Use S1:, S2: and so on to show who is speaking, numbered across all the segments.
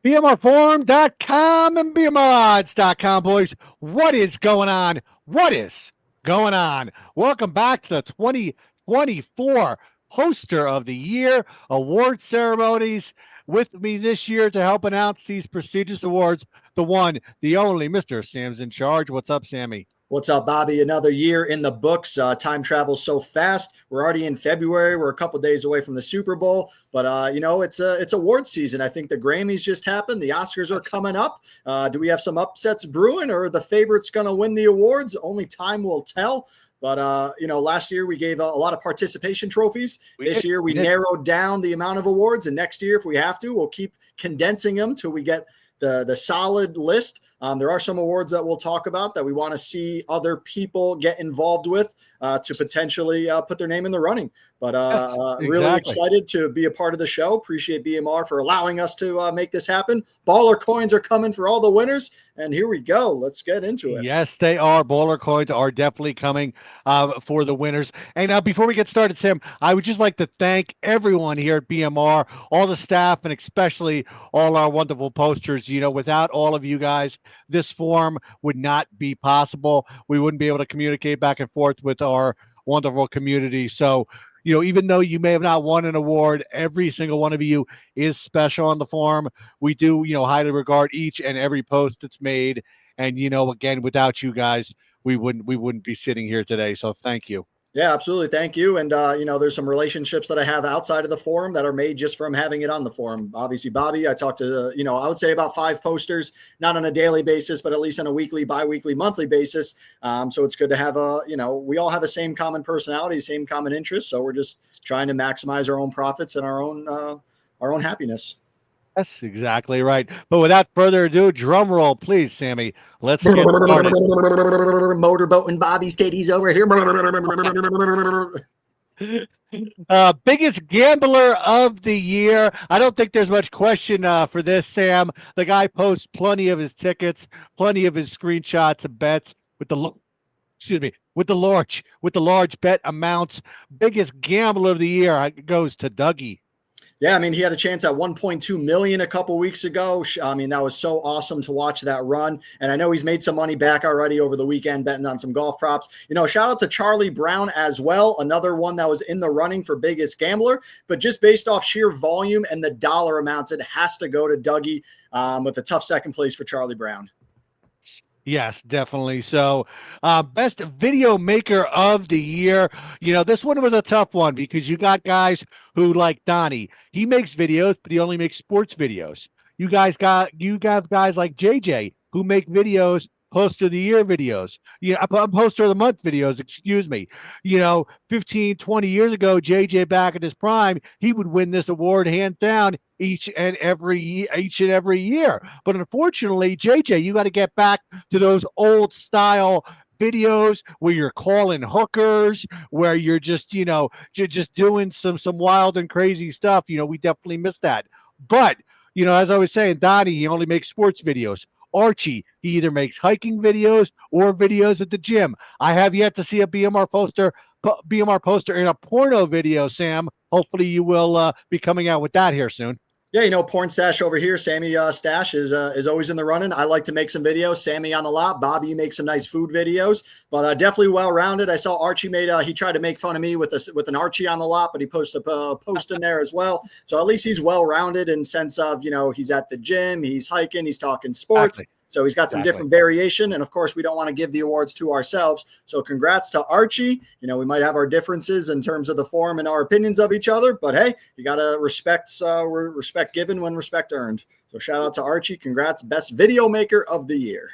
S1: BMRforum.com and BMRodds.com, boys. What is going on? What is going on? Welcome back to the 2024 Poster of the Year award ceremonies. With me this year to help announce these prestigious awards, the one, the only Mr. Sam's in charge. What's up, Sammy?
S2: What's up, Bobby? Another year in the books. Time travels so fast. We're already in February. We're a couple days away from the Super Bowl, but it's award season. I think the Grammys just happened. The Oscars are coming up. Do we have some upsets brewing, or are the favorites going to win the awards? Only time will tell. But last year we gave a lot of participation trophies. This year we narrowed down the amount of awards, and next year, if we have to, we'll keep condensing them till we get the solid list. There are some awards that we'll talk about that we want to see other people get involved with to potentially put their name in the running. But exactly. Really excited to be a part of the show. Appreciate BMR for allowing us to make this happen. Baller coins are coming for all the winners. And here we go. Let's get into it.
S1: Yes, they are. Baller coins are definitely coming for the winners. And before we get started, Sam, I would just like to thank everyone here at BMR, all the staff, and especially all our wonderful posters. Without all of you guys, this forum would not be possible. We wouldn't be able to communicate back and forth with our wonderful community. So, even though you may have not won an award, every single one of you is special on the forum. We do, highly regard each and every post that's made. And, again, without you guys, we wouldn't be sitting here today. So thank you.
S2: Yeah, absolutely. Thank you. And, there's some relationships that I have outside of the forum that are made just from having it on the forum. Obviously, Bobby, I talked to, I would say about 5 posters, not on a daily basis, but at least on a weekly, bi-weekly, monthly basis. So it's good to have we all have the same common personality, same common interests. So we're just trying to maximize our own profits and our own happiness.
S1: That's exactly right. But without further ado, drum roll, please, Sammy. Let's get started.
S2: Motorboating Bobby's titties over here.
S1: Biggest gambler of the year. I don't think there's much question for this, Sam. The guy posts plenty of his tickets, plenty of his screenshots of bets with the large bet amounts. Biggest gambler of the year goes to Dougie.
S2: Yeah, I mean, he had a chance at 1.2 million a couple weeks ago. I mean, that was so awesome to watch that run. And I know he's made some money back already over the weekend betting on some golf props. Shout out to Charlie Brown as well. Another one that was in the running for biggest gambler. But just based off sheer volume and the dollar amounts, it has to go to Dougie with a tough second place for Charlie Brown.
S1: Yes, definitely. So, best video maker of the year. This one was a tough one because you got guys who like Donnie. He makes videos, but he only makes sports videos. You got guys like JJ who make videos, poster of the year videos. Poster of the month videos, excuse me. 15, 20 years ago, JJ back at his prime, he would win this award hands down each and every year. But unfortunately, JJ, you got to get back to those old style videos where you're calling hookers, where you're just doing some wild and crazy stuff. We definitely miss that. But as I was saying, Donnie, he only makes sports videos. Archie, he either makes hiking videos or videos at the gym. I have yet to see a BMR poster in a porno video, Sam. Hopefully you will be coming out with that here soon.
S2: Yeah, porn stash over here. Sammy stash is always in the running. I like to make some videos. Sammy on the lot. Bobby, you make some nice food videos, but definitely well-rounded. I saw Archie he tried to make fun of me with an Archie on the lot, but he posted a post in there as well. So at least he's well-rounded in sense of, he's at the gym, he's hiking, he's talking sports. Exactly. So he's got some different variation. And of course, we don't want to give the awards to ourselves. So congrats to Archie. We might have our differences in terms of the forum and our opinions of each other, but hey, you got to respect given when respect earned. So shout out to Archie. Congrats. Best video maker of the year.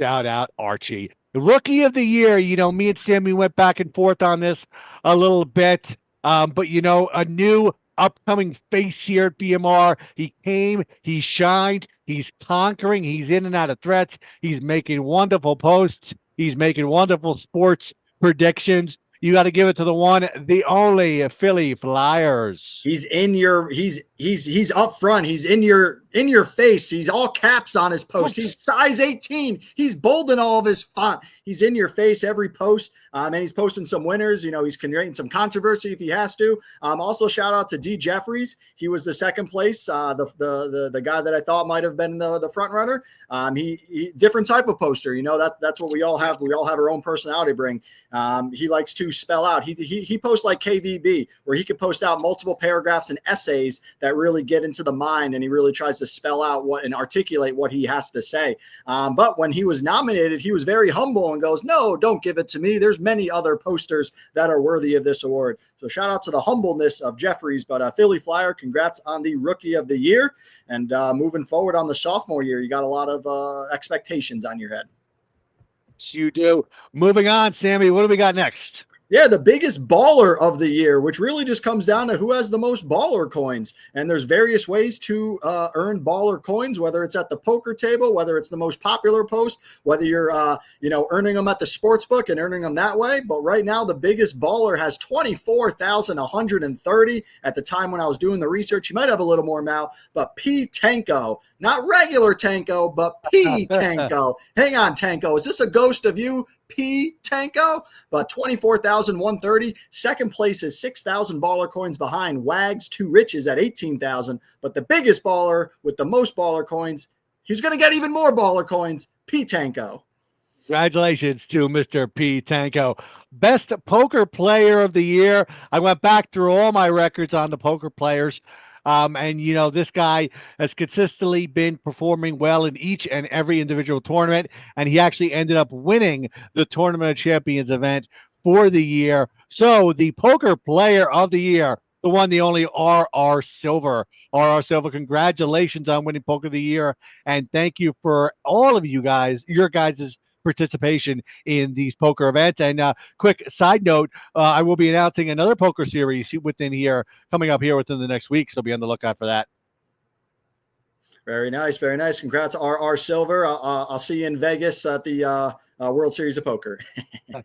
S1: Shout out Archie. The rookie of the year, me and Sammy went back and forth on this a little bit. But a new upcoming face here at BMR. He came, he shined, he's conquering, he's in and out of threats, he's making wonderful posts, he's making wonderful sports predictions. You got to give it to the one, the only Philly Flyers.
S2: He's up front. He's in your face. He's all caps on his post. He's size 18. He's bold in all of his font. He's in your face every post, and he's posting some winners. You know, he's creating some controversy if he has to. Also, shout out to D. Jeffries. He was the second place, the guy that I thought might have been the front runner. He different type of poster. You know, that's what we all have. We all have our own personality bring. He likes to spell out. He posts like KVB, where he can post out multiple paragraphs and essays that really get into the mind, and he really tries to spell out what and articulate what he has to say. But when he was nominated, he was very humble and goes, "No, don't give it to me. There's many other posters that are worthy of this award." So shout out to the humbleness of Jeffries. But Philly Flyer, congrats on the Rookie of the Year. And moving forward on the sophomore year, you got a lot of expectations on your head.
S1: You do. Moving on, Sammy, what do we got next?
S2: Yeah, the biggest baller of the year, which really just comes down to who has the most baller coins. And there's various ways to earn baller coins, whether it's at the poker table, whether it's the most popular post, whether you're, earning them at the sports book and earning them that way. But right now, the biggest baller has 24,130 at the time when I was doing the research. You might have a little more now, but P. Tanko, not regular Tanko, but P. Tanko. Hang on, Tanko. Is this a ghost of you, P. Tanko? But 24,130. Second place is 6,000 baller coins behind Wags Two Riches at 18,000. But the biggest baller with the most baller coins, he's going to get even more baller coins, P. Tanko.
S1: Congratulations to Mr. P. Tanko. Best poker player of the year. I went back through all my records on the poker players. And, this guy has consistently been performing well in each and every individual tournament. And he actually ended up winning the Tournament of Champions event for the year. So the poker player of the year, the one, the only R.R. Silver. R.R. Silver, congratulations on winning Poker of the Year. And thank you for all of you guys, your guys' participation in these poker events. And quick side note, I will be announcing another poker series coming up here within the next week, so be on the lookout for that.
S2: Very nice, very nice. Congrats, R.R. Silver. I'll see you in Vegas at the World Series of Poker.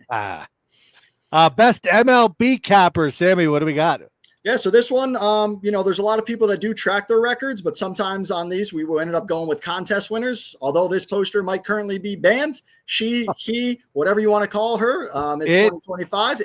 S1: Best MLB capper, Sammy, what do we got?
S2: Yeah, so this one, there's a lot of people that do track their records, but sometimes on these we ended up going with contest winners. Although this poster might currently be banned, he, whatever you want to call her, it's 2025.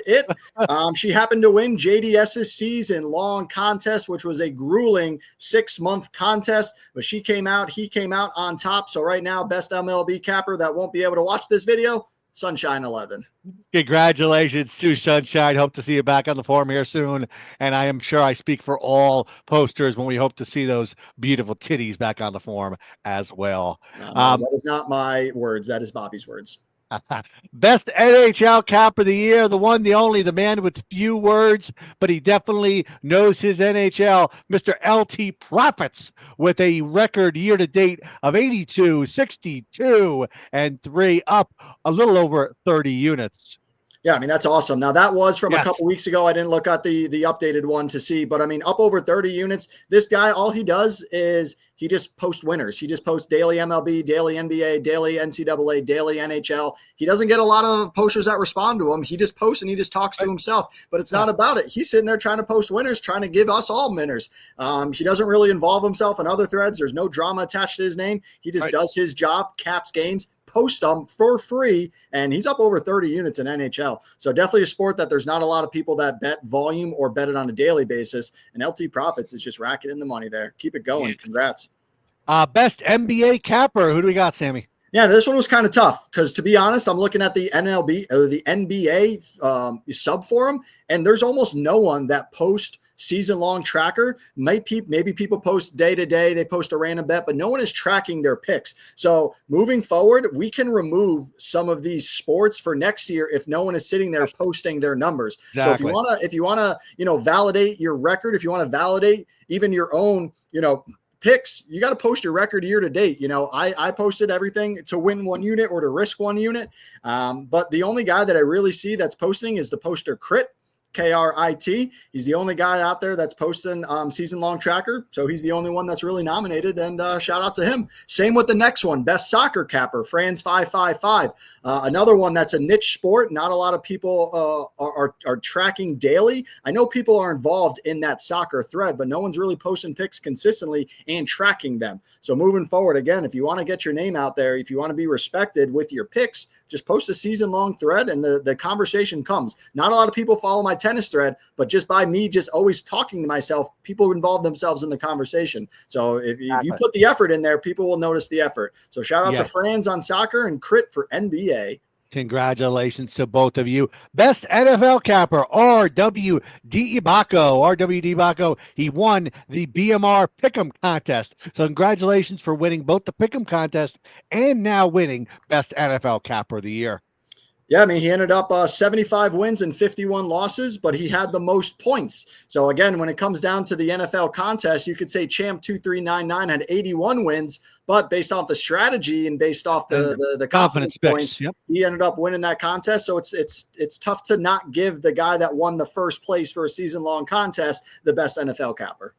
S2: She happened to win JDS's season-long contest, which was a grueling 6-month contest, but he came out on top. So right now, best MLB capper that won't be able to watch this video, Sunshine 11.
S1: Congratulations to Sunshine. Hope to see you back on the forum here soon. And I am sure I speak for all posters when we hope to see those beautiful titties back on the forum as well.
S2: That is not my words. That is Bobby's words.
S1: Best NHL cap of the year, the one, the only, the man with few words, but he definitely knows his NHL, Mr. LT Profits, with a record year-to-date of 82, 62, and 3, up a little over 30 units.
S2: Yeah, I mean, that's awesome. Now, that was from a couple weeks ago. I didn't look at the updated one to see, but I mean, up over 30 units. This guy, all he does is he just posts winners. He just posts daily MLB, daily NBA, daily NCAA, daily NHL. He doesn't get a lot of posters that respond to him. He just posts and he just talks to himself, but it's not about it. He's sitting there trying to post winners, trying to give us all winners. He doesn't really involve himself in other threads. There's no drama attached to his name. He just does his job, caps gains, post them for free, and he's up over 30 units in NHL. So definitely a sport that there's not a lot of people that bet volume or bet it on a daily basis, and LT Profits is just racking the money there. Keep it going. Congrats.
S1: Best NBA capper. Who do we got, Sammy?
S2: Yeah, this one was kind of tough because, to be honest, I'm looking at the the NBA sub forum, and there's almost no one that posts season-long tracker. Maybe people post day-to-day, they post a random bet, but no one is tracking their picks. So moving forward, we can remove some of these sports for next year if no one is sitting there posting their numbers.
S1: Exactly.
S2: So if you want to, validate your record, if you want to validate even your own, picks, you got to post your record year to date. I posted everything to win 1 unit or to risk 1 unit. But the only guy that I really see that's posting is the poster Crit. Krit. He's the only guy out there that's posting season-long tracker, so he's the only one that's really nominated, and shout out to him. Same with the next one, best soccer capper, Franz555. Another one that's a niche sport. Not a lot of people are tracking daily. I know people are involved in that soccer thread, but no one's really posting picks consistently and tracking them. So moving forward, again, if you want to get your name out there, if you want to be respected with your picks, just post a season-long thread and the conversation comes. Not a lot of people follow my tennis thread, but just by me just always talking to myself, people involve themselves in the conversation. So if you put the effort in there, people will notice the effort. So shout out to Franz on soccer and Crit for NBA.
S1: Congratulations to both of you. Best NFL capper, R.W.D. Baco. R.W.D. Baco, he won the BMR Pick'em contest. So congratulations for winning both the Pick'em contest and now winning Best NFL Capper of the Year.
S2: Yeah, I mean, he ended up 75 wins and 51 losses, but he had the most points. So again, when it comes down to the NFL contest, you could say Champ 2399 had 81 wins, but based off the strategy and based off the confidence points, he ended up winning that contest. So it's tough to not give the guy that won the first place for a season-long contest the best NFL capper.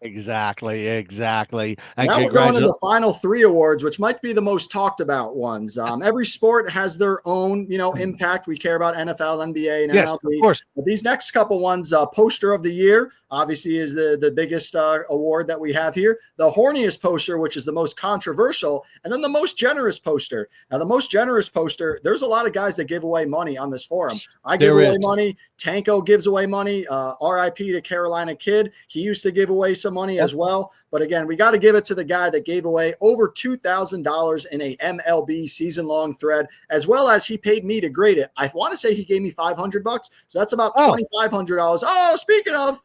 S1: Exactly. And
S2: now we're going to the final three awards, which might be the most talked about ones. Every sport has their own, impact. We care about NFL, NBA, and MLB.
S1: Of course.
S2: But these next couple ones, Poster of the Year, obviously is the biggest award that we have here. The horniest poster, which is the most controversial, and then the most generous poster. Now, the most generous poster, there's a lot of guys that give away money on this forum. I give away money. Tanko gives away money. RIP to Carolina Kid. He used to give away some money as well. But again, we got to give it to the guy that gave away over $2,000 in a MLB season-long thread, as well as he paid me to grade it. I want to say he gave me $500, so that's about $2,500. Oh, speaking of,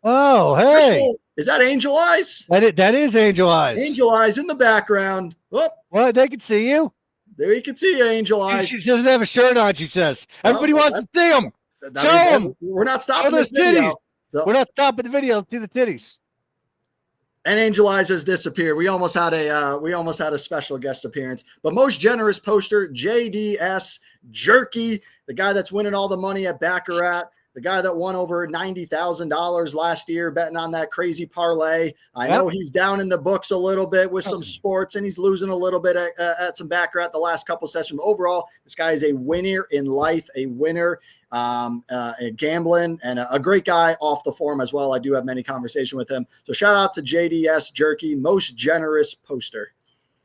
S1: hey,
S2: is that Angel Eyes?
S1: That is Angel Eyes.
S2: Angel Eyes in the background. Oh,
S1: well, they can see you.
S2: There you can see you, Angel Eyes.
S1: She doesn't have a shirt on. She says everybody wants to see him. Show them.
S2: We're not stopping this video.
S1: So, we're not stopping the video. See the titties.
S2: And Angel Eyes has disappeared. We almost had a special guest appearance. But most generous poster, JDS Jerky, the guy that's winning all the money at Baccarat, the guy that won over $90,000 last year betting on that crazy parlay. I know he's down in the books a little bit with some sports, and he's losing a little bit at some Baccarat the last couple sessions. But overall, this guy is a winner in life, a winner gambling, and a great guy off the forum as well. I do have many conversations with him. So shout out to JDS Jerky, most generous poster.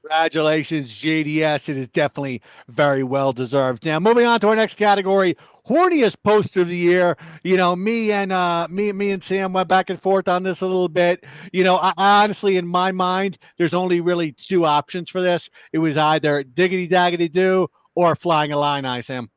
S1: Congratulations, JDS. It is definitely very well deserved. Now, moving on to our next category, horniest poster of the year. Me and Sam went back and forth on this a little bit. I honestly, in my mind, there's only really two options for this. It was either Diggity Daggity Do or Flying Illini, Sam.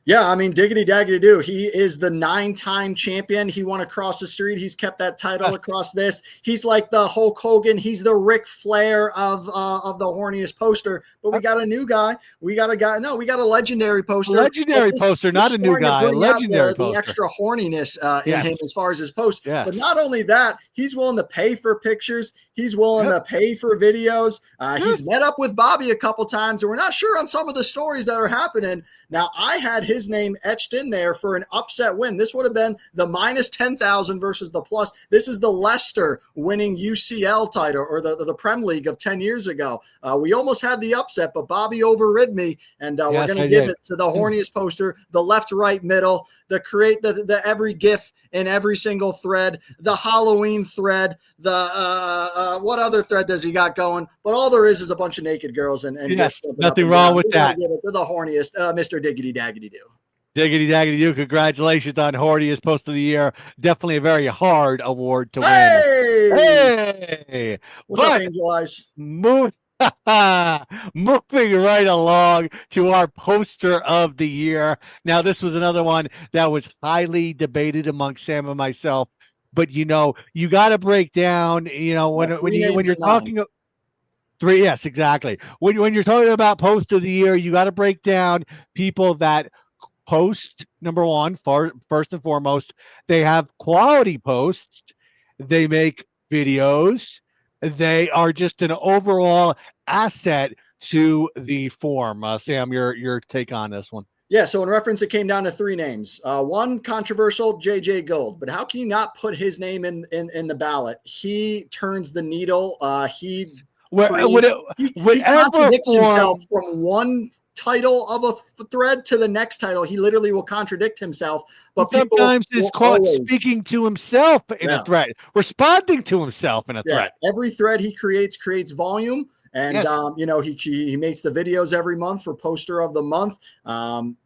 S2: Yeah, I mean, diggity daggity do. He is the 9-time champion. He won across the street. He's kept that title across this. He's like the Hulk Hogan. He's the Ric Flair of the horniest poster. But we got a new guy. We got a guy. No, we got a legendary poster.
S1: Legendary poster, not a new guy. Legendary poster.
S2: The extra horniness in him as far as his post.
S1: Yes.
S2: But not only that, he's willing to pay for pictures. He's willing to pay for videos. He's met up with Bobby a couple times, and we're not sure on some of the stories that are happening. Now, I had his name etched in there for an upset win. This would have been the minus 10,000 versus the plus. This is the Leicester winning UCL title, or the Prem League of 10 years ago. We almost had the upset, but Bobby overrid me, and we're going to give it to the horniest poster, the left, right, middle, the every GIF in every single thread, the Halloween thread, the what other thread does he got going? But all there is a bunch of naked girls and
S1: yes, nothing wrong with that.
S2: Give it to the horniest, Mr. Diggity Daggity Do.
S1: Diggity Daggity Do. Congratulations on horniest post of the year. Definitely a very hard award to win.
S2: Hey! What's up, Angel Eyes?
S1: Moving right along to our poster of the year. Now, this was another one that was highly debated among Sam and myself. But you got to break down. When you're talking. Three, yes, exactly. When you're talking about poster of the year, you got to break down people that post. Number one, first and foremost, they have quality posts. They make videos. They are just an overall asset to the forum. Sam, your take on this one?
S2: Yeah, so in reference, it came down to three names. One controversial, JJ Gold, but how can you not put his name in the ballot? He turns the needle. He
S1: Where would
S2: creates.
S1: it,
S2: He
S1: whatever
S2: contradicts himself
S1: form.
S2: from one title of a thread to the next title. He literally will contradict himself,
S1: And
S2: but people
S1: sometimes is
S2: will
S1: caught
S2: always.
S1: speaking to himself in a
S2: Yeah.
S1: threat, responding to himself in a
S2: Yeah,
S1: threat.
S2: every thread he creates volume, and
S1: Yes,
S2: he makes the videos every month for poster of the month. And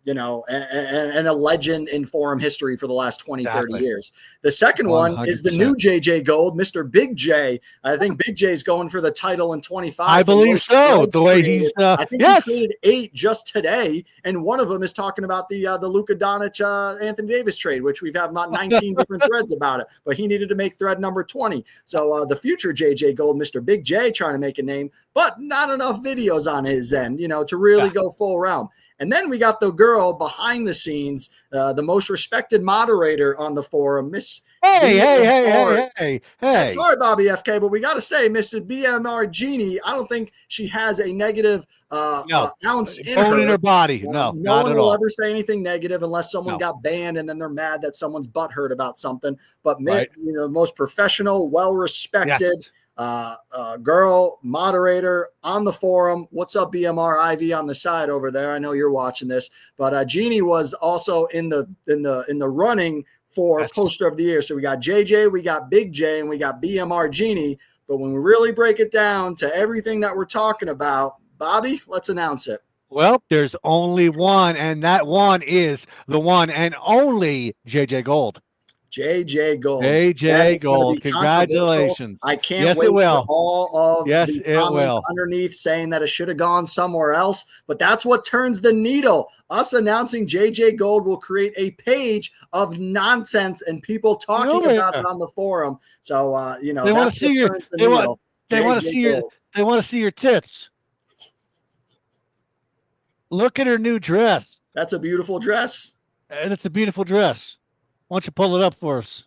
S2: a legend in forum history for the last 20, 30
S1: exactly.
S2: years. The second one is the
S1: 100%.
S2: new JJ Gold, Mr. Big J. I think Big J is going for the title in 25
S1: I
S2: for
S1: believe
S2: most
S1: so. The
S2: threads
S1: way he's,
S2: created. I think he
S1: yes,
S2: created 8 just today, and one of them is talking about the Luka Doncic Anthony Davis trade, which we've had about 19 different threads about it. But he needed to make thread number 20. So the future JJ Gold, Mr. Big J, trying to make a name, but not enough videos on his end, to really
S1: yeah.
S2: go full round. And then we got the girl behind the scenes, the most respected moderator on the forum, Miss
S1: Hey, hey, hey,
S2: BMR.
S1: hey, hey,
S2: Yeah,
S1: hey.
S2: sorry, Bobby FK, but we got to say, Mrs. BMR Genie, I don't think she has a negative
S1: No,
S2: ounce in
S1: bone in
S2: her.
S1: her body. No,
S2: No
S1: not
S2: one
S1: at
S2: will
S1: all.
S2: ever say anything negative unless someone
S1: No,
S2: got banned and then they're mad that someone's butthurt about something. But
S1: right?
S2: most professional,
S1: Yes.
S2: well-respected girl moderator on the forum. What's up, BMR IV on the side over there? I know you're watching this, but Jeannie was also in the running for
S1: Yes.
S2: poster of the year. So we got JJ, we got Big J, and we got BMR Jeannie. But when we really break it down to everything that we're talking about, Bobby, let's announce it.
S1: Well, there's only one, and that one is the one and only JJ Gold.
S2: JJ Gold. That
S1: JJ
S2: is going to
S1: Gold.
S2: be controversial.
S1: Congratulations.
S2: I can't
S1: Yes, it
S2: wait for
S1: will.
S2: all of
S1: Yes,
S2: the
S1: it
S2: comments
S1: will.
S2: underneath saying that it should have gone somewhere else. But that's what turns the needle. Us announcing JJ Gold will create a page of nonsense and people talking
S1: Oh,
S2: about it
S1: yeah.
S2: on the forum. So,
S1: They want
S2: that's
S1: to
S2: what
S1: see your.
S2: turns the
S1: They want.
S2: needle.
S1: They want to
S2: JJ
S1: see your.
S2: Gold.
S1: They want to see your tits. Look at her new dress,
S2: That's a beautiful dress.
S1: and it's a beautiful dress. Why don't you pull it up for us?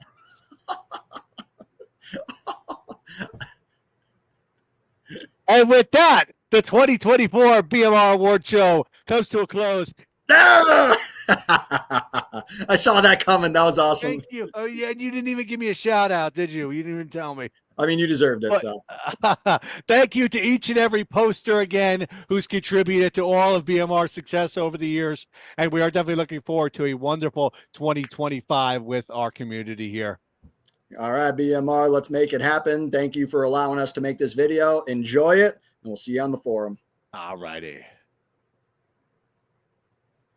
S1: And with that, the 2024 BMR Award Show comes to a close.
S2: No! I saw that coming. That was awesome.
S1: Thank you. Oh yeah, and you didn't even give me a shout out, did you? You didn't even tell me.
S2: I mean, you deserved it.
S1: But
S2: So.
S1: thank you to each and every poster again who's contributed to all of BMR's success over the years. And we are definitely looking forward to a wonderful 2025 with our community here.
S2: All right, BMR, let's make it happen. Thank you for allowing us to make this video. Enjoy it, and we'll see you on the forum.
S1: All righty.